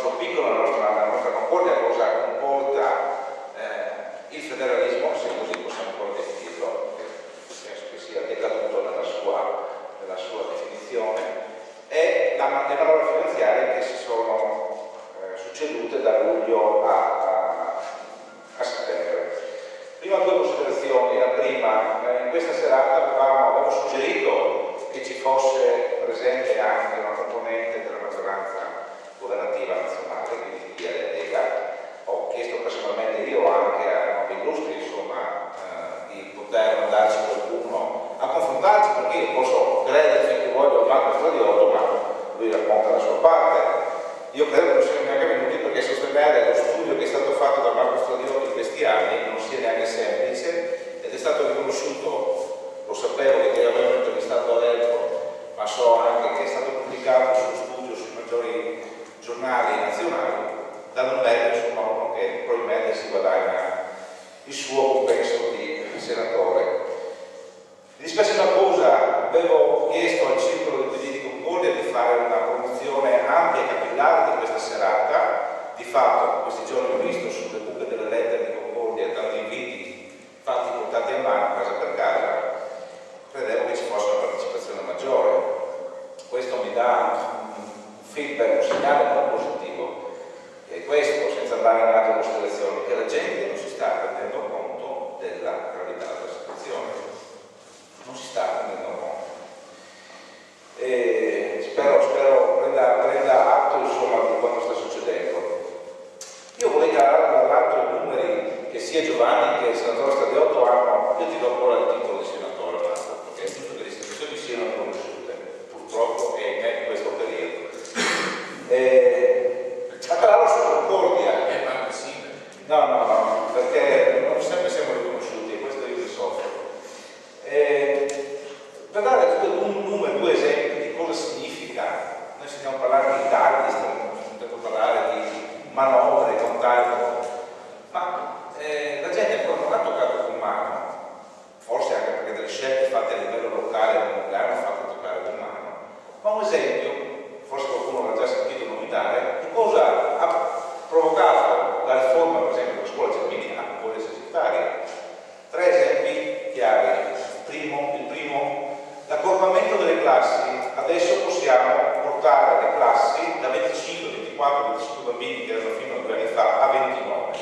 nostro piccolo, la nostra Concordia, cosa comporta il federalismo, se così possiamo ancora definirlo, penso che sia decaduto nella sua definizione, e le manovre finanziarie che si sono succedute da luglio a settembre. Prima due considerazioni. La prima, in questa serata avevo suggerito che ci fosse presente anche una componente della maggioranza governativa nazionale, quindi di Lega. Ho chiesto personalmente io anche a nuovi illustri, insomma, di poter mandarci qualcuno a confrontarci, perché io posso credere finché voglio a Marco Stradiotto, ma lui racconta la sua parte. Io credo che non siano neanche venuti, perché sostenere lo studio che è stato fatto da Marco Stradiotto in questi anni non sia neanche semplice, ed è stato riconosciuto, lo sapevo che avevo intervistato a Lecco, ma so anche che è stato pubblicato sul studio sui maggiori giornali nazionali, dando un merito, insomma, uno che probabilmente si guadagna il suo compenso di senatore. Mi dispiace una cosa, avevo chiesto al Circolo del PD di Concordia di fare una promozione ampia e capillare di questa serata. Di fatto, questi giorni ho visto sulle buche delle lettere di Concordia tanti inviti fatti portati a mano casa per casa. Credevo che ci fosse una partecipazione maggiore. Questo mi dà un feedback, un segnale molto positivo. E questo, senza andare in altre considerazioni, che la gente non si sta rendendo conto della gravità della situazione. Non si sta rendendo conto. E spero prenda atto, insomma, di quanto sta succedendo. Io vorrei calare dall'altro i numeri che sia Giovanni che il senatore Stradiotto hanno. Io ti do ancora il titolo di senatore, Marco, perché è giusto che le istituzioni siano riconosciute, purtroppo, e in questo periodo. A calare su Concordia. No, perché non sempre siamo riconosciuti, e questo io mi soffro. Per dare due esempi di cosa significa, noi stiamo parlando di tagli, stiamo parlare di manovre, quant'altro, ma la gente ancora non ha toccato con mano, forse anche perché delle scelte fatte a livello locale non le hanno fatte toccare con mano, ma un esempio, forse qualcuno l'ha già sentito nominare, di cosa ha provocato la riforma, per esempio, della scuola Gelmini a Concordia Sagittaria. 3 esempi chiari. Il primo, l'accorpamento delle classi. Adesso possiamo portare le classi da 25, 24, 25 bambini che erano fino a 2 anni fa a 29.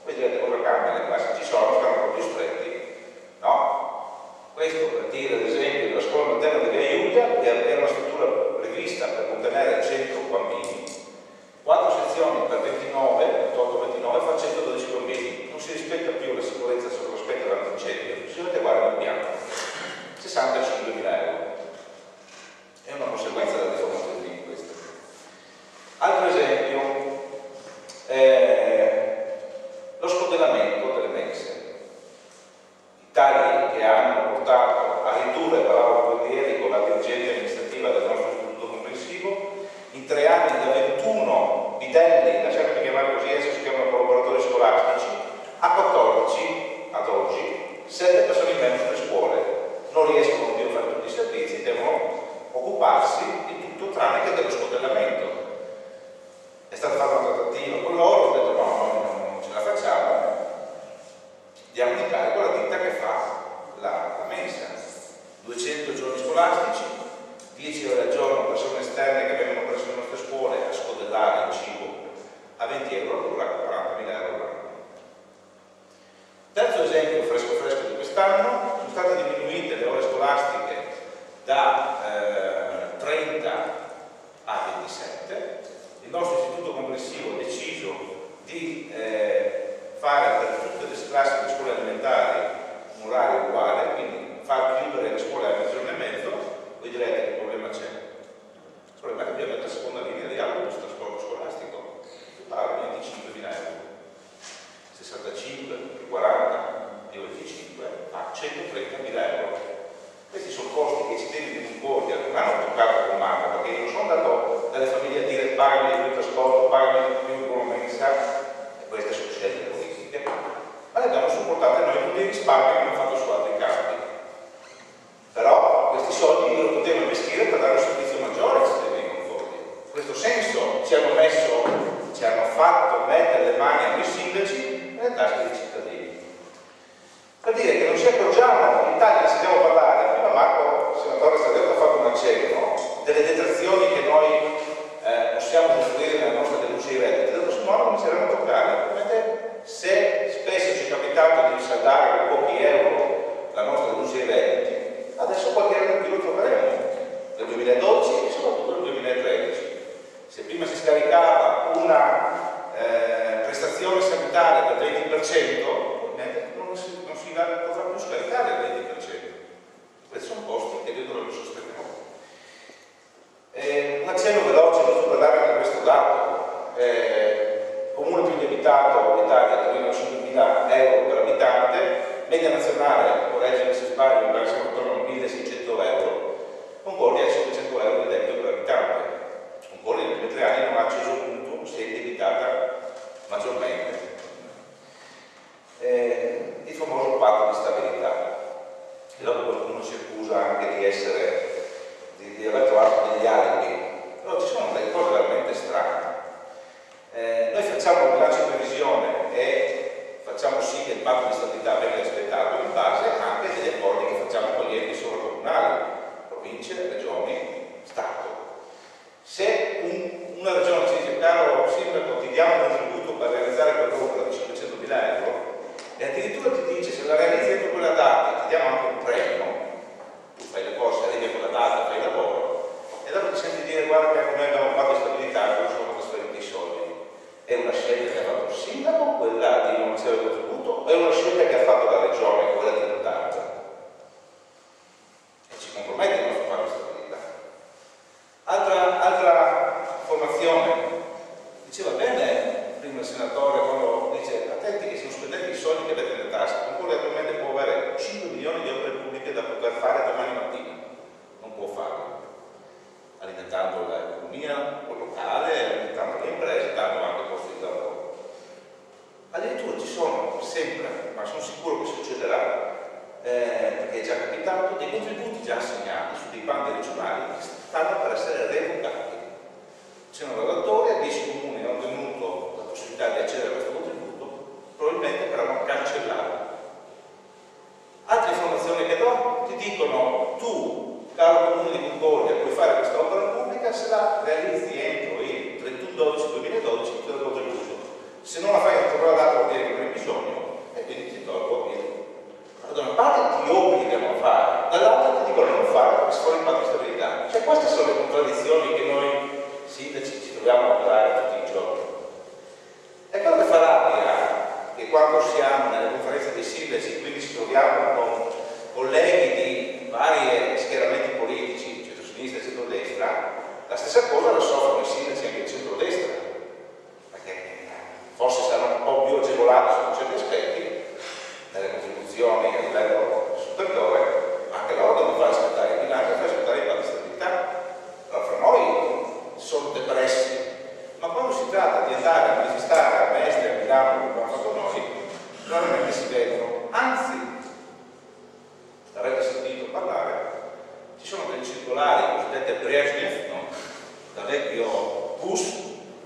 Voi direte cosa cambia, le classi ci sono, stanno proprio stretti. No? Questo per dire, ad esempio, della scuola materna di Via Iulia, che era una struttura prevista per contenere 100 bambini. 4 sezioni per 29, 28-29 fa 112 bambini. Non si rispetta più la sicurezza sotto l'aspetto dell'incendio. Si dovete guardare il piano. 65.000 euro. È una conseguenza della riforma di questo. Altro esempio, lo scodellamento delle mense. I tagli che hanno portato a ridurre Paolo Guerrieri con la dirigente amministrativa del nostro istituto comprensivo. In 3 anni da 21 bidelli, lasciatemi chiamare così, adesso si chiamano collaboratori scolastici, a 14 ad oggi, 7 persone in meno sulle scuole. Non riescono più a fare tutti i servizi, devono occuparsi di tutto tranne che dello scodellamento. È stata fatta una trattativa con loro, ho detto no, non ce la facciamo, diamo in carico la ditta che fa la mensa. 200 giorni scolastici, 10 ore al giorno, persone esterne che vengono presso le nostre scuole a scodellare il cibo a 20 euro all'ora, 40.000 euro all'anno. Terzo esempio fresco di quest'anno, sono state diminuite le ore scolastiche da 30 a 27. Il nostro istituto comprensivo ha deciso di fare per tutte le classi delle scuole elementari un orario uguale, quindi far chiudere le scuole a mezzogiorno e mezzo. Voi direte che problema c'è? Il problema è che abbiamo la seconda linea di autobus trasporto scolastico che paga 25.000 euro, 65, 40, più 25 a 130.000 euro. Questi sono costi che i cittadini di Concordia non hanno toccato con mano, perché io non sono andato dalle famiglie a dire pagami di più trasporto, pagami di più con mensa, e queste sono scelte politiche, ma le abbiamo supportate noi con dei risparmi che abbiamo fatto su altri campi. Però questi soldi lo potevano investire per dare un servizio maggiore ai cittadini di Concordia. In questo senso ci hanno messo tasche dei cittadini. Per dire che non ci accorgiamo, in Italia sentiamo parlare, prima Marco, il senatore Stagliotto, ha fatto un accenno delle detrazioni che noi possiamo costruire nella nostra deduzione dei redditi. Dal prossimo anno inizieremo a toccare. Se spesso ci è capitato di risaldare con pochi euro la nostra deduzione dei redditi, adesso qualche euro in più lo troveremo nel 2012 e soprattutto nel 2013. Se prima si scaricava una prestazione sanitaria del 20%, non si potrà più scaricare il 20%. Questi sono costi che dovrebbero sostenere. Un accenno veloce, giusto per dare anche questo dato. Comune più indebitato d'Italia, Torino, 5.000 euro per abitante, media nazionale, correggimi se sbaglio, mi pare siamo attorno a 1.600 euro, Mongolia è 500 euro di debito per abitante. Mongolia negli ultimi 3 anni non ha acceso un punto, si è indebitata maggiormente. Il famoso patto di stabilità, e dopo qualcuno ci accusa anche di essere di aver trovato degli alibi, però ci sono delle cose veramente strane. Noi facciamo un bilancio di previsione e facciamo sì che il patto di stabilità venga rispettato in base anche degli accordi che facciamo con gli enti sovracomunali, province, regioni, Stato. Se una regione ci dice caro sindaco ti diamo un contributo per realizzare quell'opera di 500.000 euro e addirittura ti dice se la realizzi entro quella data ti diamo anche un premio, tu fai le cose, arrivi a quella data, fai il lavoro e dopo ti senti dire guarda che noi abbiamo fatto di stabilità, non sono trasferiti i soldi. È una scelta che ha fatto il sindaco, quella di non ricevere il contributo, o è una scelta che ha fatto la regione, quella di non darla? E ci compromette il nostro patto di stabilità. Altra informazione, diceva bene prima il senatore quando dice attenti che se non spendete i soldi che avete nelle tasche, Concordia attualmente può avere 5 milioni di opere pubbliche da poter fare domani mattina, non può farlo, alimentando l'economia locale, alimentando le imprese, dando anche posti di lavoro. Addirittura ci sono sempre, ma sono sicuro che succederà, perché è già capitato, dei contributi già assegnati su dei bandi regionali che stanno per essere revocati. C'è un graduatoria, 10 comuni hanno ottenuto la possibilità di accedere a questo contributo, probabilmente verranno cancellati. Altre informazioni che do ti dicono tu, caro comune di Concordia, puoi fare questa opera pubblica se la realizzi entro il 31/12/2012 ti do il contributo. Se non la fai entro quella data vuol dire che non hai bisogno e quindi ti tolgo il. Da una parte ti obbligano a fare, dall'altra ti dicono non fare perché si fa il patto di stabilità. Cioè queste sono le contraddizioni che noi sindaci ci troviamo a operare tutti i giorni. E quello che fa rabbia che quando siamo nelle conferenze dei sindaci, quindi ci troviamo con colleghi di vari schieramenti politici, centro-sinistra e centro-destra, la stessa cosa la soffrono i sindaci anche di centro-destra, perché forse saranno un po' più agevolati su certi aspetti, nelle contribuzioni a livello superiore, ma anche loro devono fare rispettare il bilancio e fare rispettare i patti di stabilità. Allora, fra noi sono depressi, ma quando si tratta di andare a manifestare a Mestre, a Milano, come abbiamo fatto noi, raramente si vedono. Anzi, avrete sentito parlare, ci sono dei circolari cosiddetti a Brezhnev, no? Da vecchio Bush,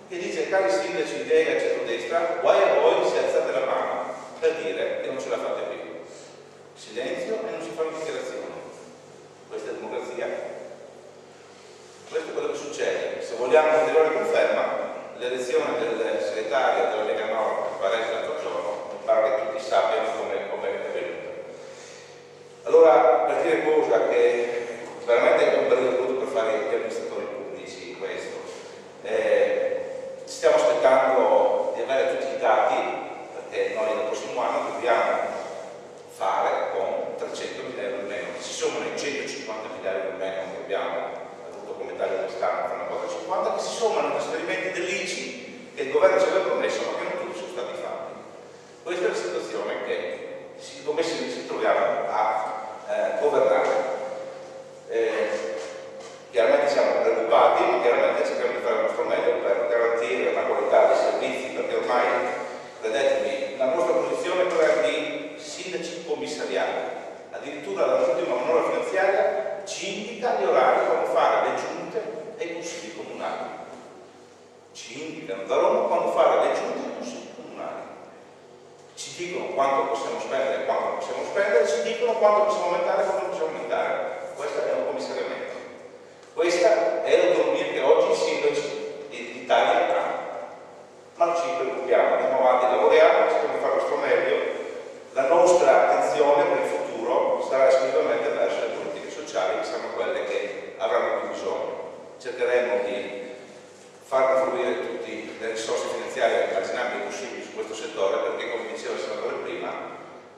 che dice cari sindaci di Lega e centrodestra, guai a voi se alzate la mano per dire che non ce la fate più. Silenzio e non si fanno dichiarazioni. Questa è democrazia. Questo è quello che succede. Se vogliamo un ulteriore conferma, l'elezione del segretario della Lega Nord a Varese l'altro giorno, mi pare che tutti sappiano come è venuta. Allora, per dire cosa che veramente è un periodo brutto per fare gli amministratori pubblici questo. Stiamo aspettando di avere tutti i dati, perché noi nel prossimo anno dobbiamo fare con 300.000 euro in meno, che si sommano i 150.000 euro in meno che abbiamo avuto come taglio quest'anno, fra una cosa 50, che si sommano i trasferimenti dell'ICI che il governo ci aveva promesso, ma che non tutti sono stati fatti. Questa è la situazione come si troviamo a governare. Chiaramente siamo preoccupati, ma chiaramente cerchiamo di fare il nostro meglio per garantire la qualità dei servizi, perché ormai, credetemi, la nostra posizione è quella di sindaci commissariali. Addirittura l'ultima manovra finanziaria ci indica gli orari quando fare le giunte e i consigli comunali. Ci indicano da Roma quando fare le giunte e i consigli comunali. Ci ci dicono quanto possiamo spendere e quanto non possiamo spendere, ci dicono quanto possiamo aumentare e quanto non possiamo aumentare. Questo è un commissariamento. Questa è l'autonomia che oggi i sindaci d'Italia hanno. Ma non ci preoccupiamo, andiamo avanti, lavoriamo, cerchiamo di fare questo meglio. La nostra attenzione per il futuro sarà esclusivamente verso le politiche sociali, che saranno quelle che avranno più bisogno. Cercheremo di far confluire tutte le risorse finanziarie immaginabili possibili su questo settore, perché come diceva il senatore prima,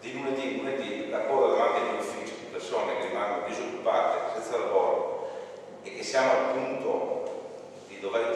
di lunedì in lunedì la coda davanti agli uffici di persone che rimangono disoccupate, senza lavoro e che siamo al punto di dover